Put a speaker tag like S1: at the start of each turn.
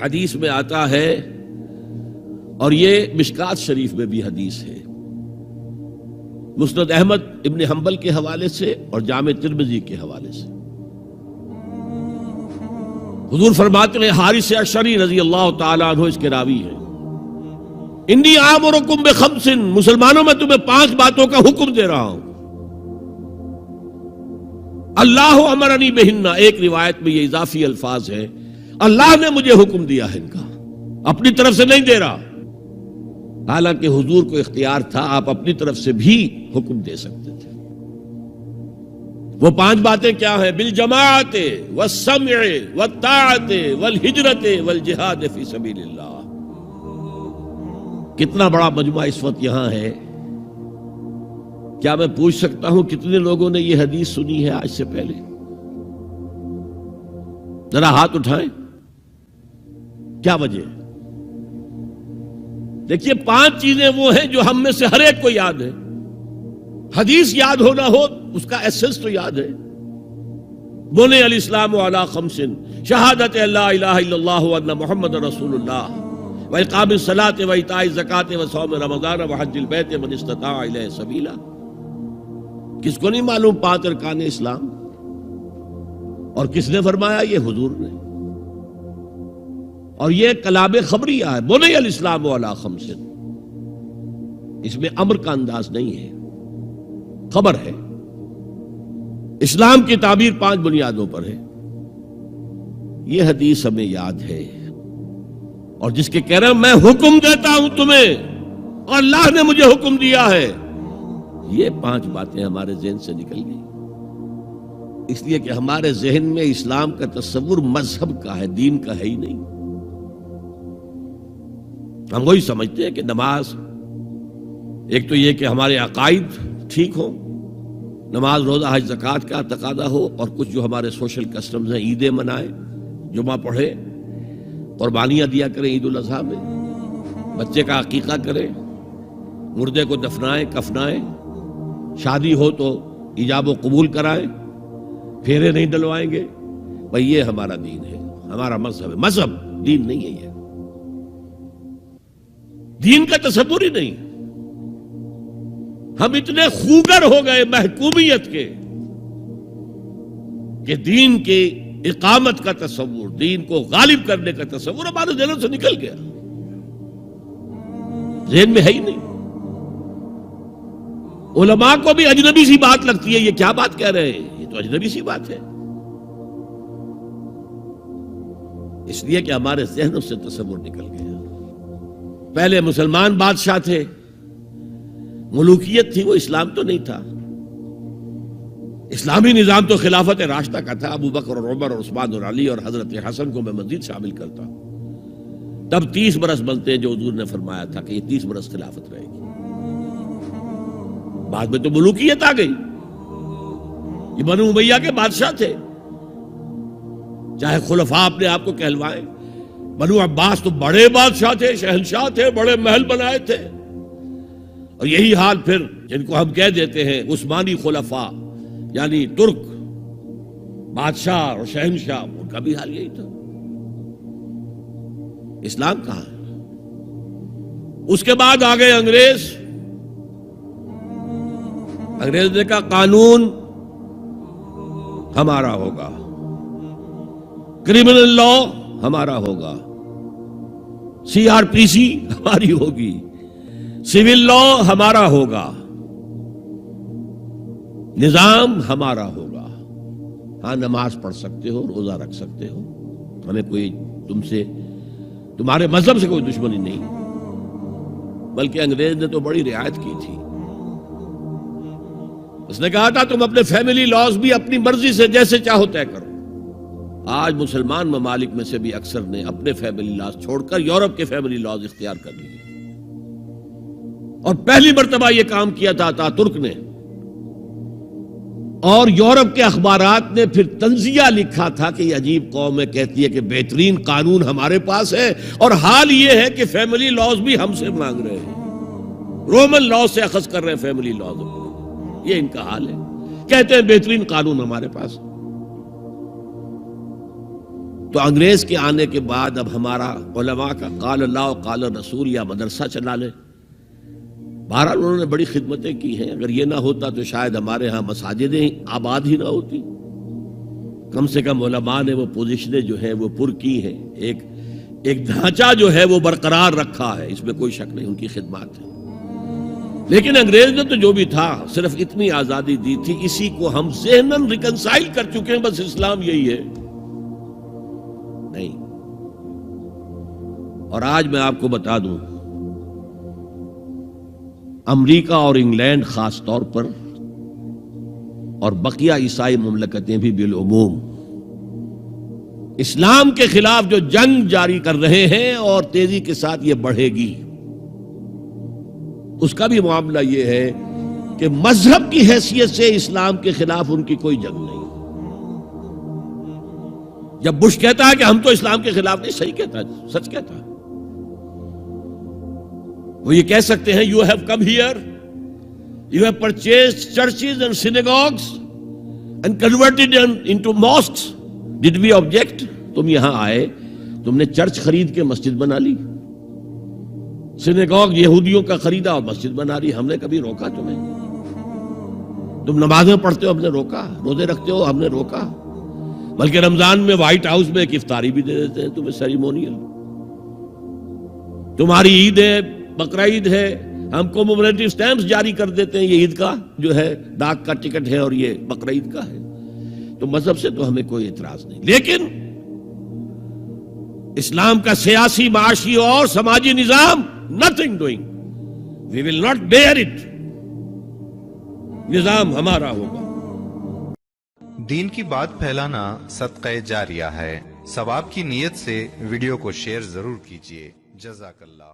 S1: حدیث میں آتا ہے، اور یہ مشکات شریف میں بھی حدیث ہے، مسند احمد ابن حنبل کے حوالے سے اور جامع ترمذی کے حوالے سے، حضور فرماتے ہیں، حارث اشعری رضی اللہ تعالیٰ عنہ اس کے راوی ہیں، انی آمرکم بخمس، مسلمانوں میں تمہیں 5 باتوں کا حکم دے رہا ہوں، اللہ امرنی بہن، ایک روایت میں یہ اضافی الفاظ ہے، اللہ نے مجھے حکم دیا ہے ان کا، اپنی طرف سے نہیں دے رہا، حالانکہ حضور کو اختیار تھا، آپ اپنی طرف سے بھی حکم دے سکتے تھے۔ وہ 5 باتیں کیا ہیں؟ بالجماعت والسمع والطاعت والہجرت والجہاد فی سبیل اللہ۔ کتنا بڑا مجمع اس وقت یہاں ہے، کیا میں پوچھ سکتا ہوں کتنے لوگوں نے یہ حدیث سنی ہے آج سے پہلے؟ ذرا ہاتھ اٹھائیں، کیا وجہ ہے؟ دیکھیے 5 چیزیں وہ ہیں جو ہم میں سے ہر ایک کو یاد ہے، حدیث یاد ہونا ہو اس کا ایسنس تو یاد ہے۔ بنی الاسلام علی 5، شہادت لا الہ الا اللہ وان محمد رسول اللہ، واقام الصلاۃ وایتاء الزکاۃ وصوم رمضان وحج البیت من استطاع الیہ سبیلا۔ کس کو نہیں معلوم 5 ارکان اسلام؟ اور کس نے فرمایا؟ یہ حضور نے۔ اور یہ کلام خبریہ ہے، بنی الاسلام علی 5، اس میں امر کا انداز نہیں ہے، خبر ہے۔ اسلام کی تعبیر 5 بنیادوں پر ہے، یہ حدیث ہمیں یاد ہے۔ اور جس کے کہہ رہے ہیں میں حکم دیتا ہوں تمہیں اور اللہ نے مجھے حکم دیا ہے، یہ 5 باتیں ہمارے ذہن سے نکل گئی، اس لیے کہ ہمارے ذہن میں اسلام کا تصور مذہب کا ہے، دین کا ہے ہی نہیں۔ ہم وہی سمجھتے ہیں کہ نماز، ایک تو یہ کہ ہمارے عقائد ٹھیک ہوں، نماز روزہ حج زکوٰۃ کا تقاضا ہو، اور کچھ جو ہمارے سوشل کسٹمز ہیں، عیدیں منائیں، جمعہ پڑھے، قربانیاں دیا کریں عید الاضحیٰ میں، بچے کا عقیقہ کریں، مردے کو دفنائیں کفنائیں، شادی ہو تو ایجاب و قبول کرائیں، پھیرے نہیں ڈلوائیں گے، بھئی یہ ہمارا دین ہے، ہمارا مذہب ہے۔ مذہب دین نہیں ہے، یہ دین کا تصور ہی نہیں۔ ہم اتنے خوگر ہو گئے محکومیت کے کہ دین کی اقامت کا تصور، دین کو غالب کرنے کا تصور ہمارے ذہنوں سے نکل گیا، ذہن میں ہے ہی نہیں۔ علماء کو بھی اجنبی سی بات لگتی ہے، یہ کیا بات کہہ رہے ہیں، یہ تو اجنبی سی بات ہے، اس لیے کہ ہمارے ذہنوں سے تصور نکل گیا۔ پہلے مسلمان بادشاہ تھے، ملوکیت تھی، وہ اسلام تو نہیں تھا۔ اسلامی نظام تو خلافت راشدہ کا تھا، ابو بکر اور عمر اور عثمان اور علی اور حضرت حسن کو میں مزید شامل کرتا ہوں۔ تب 30 برس بنتے ہیں جو حضور نے فرمایا تھا کہ یہ 30 برس خلافت رہے گی۔ بعد میں تو ملوکیت آ گئی، یہ بنو امیہ کے بادشاہ تھے، چاہے خلفاء اپنے آپ کو کہلوائیں۔ بنو عباس تو بڑے بادشاہ تھے، شہنشاہ تھے، بڑے محل بنائے تھے، اور یہی حال پھر جن کو ہم کہہ دیتے ہیں عثمانی خلفاء، یعنی ترک بادشاہ اور شہنشاہ، ان کا بھی حال یہی تھا۔ اسلام کہاں ہے؟ اس کے بعد آ گئے انگریز۔ انگریز نے کہا قانون ہمارا ہوگا، کرمنل لا ہمارا ہوگا، CRPC ہماری ہوگی، سول لا ہمارا ہوگا، نظام ہمارا ہوگا۔ ہاں نماز پڑھ سکتے ہو، روزہ رکھ سکتے ہو، ہمیں کوئی تمہارے مذہب سے کوئی دشمنی نہیں، بلکہ انگریز نے تو بڑی رعایت کی تھی۔ اس نے کہا تھا تم اپنے فیملی لاز بھی اپنی مرضی سے جیسے چاہو طے کرو۔ آج مسلمان ممالک میں سے بھی اکثر نے اپنے فیملی لاز چھوڑ کر یورپ کے فیملی لاز اختیار کر لیے، اور پہلی مرتبہ یہ کام کیا تھا ترک نے، اور یورپ کے اخبارات نے پھر تنزیہ لکھا تھا کہ یہ عجیب قوم ہے، کہتی ہے کہ بہترین قانون ہمارے پاس ہے، اور حال یہ ہے کہ فیملی لاز بھی ہم سے مانگ رہے ہیں، رومن لاز سے اخذ کر رہے ہیں فیملی لاز، یہ ان کا حال ہے، کہتے ہیں بہترین قانون ہمارے پاس۔ تو انگریز کے آنے کے بعد اب ہمارا علماء کا قال اللہ و قال رسول یا مدرسہ چلا لے. بہرحال انہوں نے بڑی خدمتیں کی ہیں. اگر یہ نہ ہوتا تو شاید ہمارے ہاں مساجدیں آباد ہی نہ ہوتی. کم سے کم علماء نے وہ پوزیشنیں جو ہیں وہ پر کی ہیں. ایک ڈھانچہ جو ہے وہ برقرار رکھا ہے, اس میں کوئی شک نہیں, ان کی خدمات ہے. لیکن انگریز نے تو جو بھی تھا صرف اتنی آزادی دی تھی, اسی کو ہم ذہناً ریکنسائل کر چکے ہیں. بس اسلام یہی ہے نہیں. اور آج میں آپ کو بتا دوں, امریکہ اور انگلینڈ خاص طور پر اور بقیہ عیسائی مملکتیں بھی بالعموم اسلام کے خلاف جو جنگ جاری کر رہے ہیں اور تیزی کے ساتھ یہ بڑھے گی, اس کا بھی معاملہ یہ ہے کہ مذہب کی حیثیت سے اسلام کے خلاف ان کی کوئی جنگ نہیں. جب بش کہتا ہے کہ ہم تو اسلام کے خلاف نہیں, صحیح کہتا ہے, سچ کہتا ہے. وہ یہ کہہ سکتے ہیں, you have come here, you have purchased churches and synagogues and converted into mosques, did we object? تم یہاں آئے, تم نے چرچ خرید کے مسجد بنا لی, سینیگوگ یہودیوں کا خریدا اور مسجد بنا لی. ہم نے کبھی روکا تمہیں؟ تم نمازیں پڑھتے ہو, ہم نے روکا؟ روزے رکھتے ہو, ہم نے روکا؟ بلکہ رمضان میں وائٹ ہاؤس میں ایک افطاری بھی دے دیتے ہیں تمہیں, سیریمونیل. تمہاری عید ہے, بقرہ عید ہے, ہم کومیموریٹو سٹیمپس جاری کر دیتے ہیں, یہ عید کا جو ہے ڈاک کا ٹکٹ ہے اور یہ بقرہ عید کا ہے. تو مذہب سے تو ہمیں کوئی اعتراض نہیں, لیکن اسلام کا سیاسی, معاشی اور سماجی نظام, nothing doing. We will not bear it. نظام ہمارا ہوگا.
S2: دین کی بات پھیلانا صدقہ جاریہ ہے. ثواب کی نیت سے ویڈیو کو شیئر ضرور کیجیے. جزاک اللہ.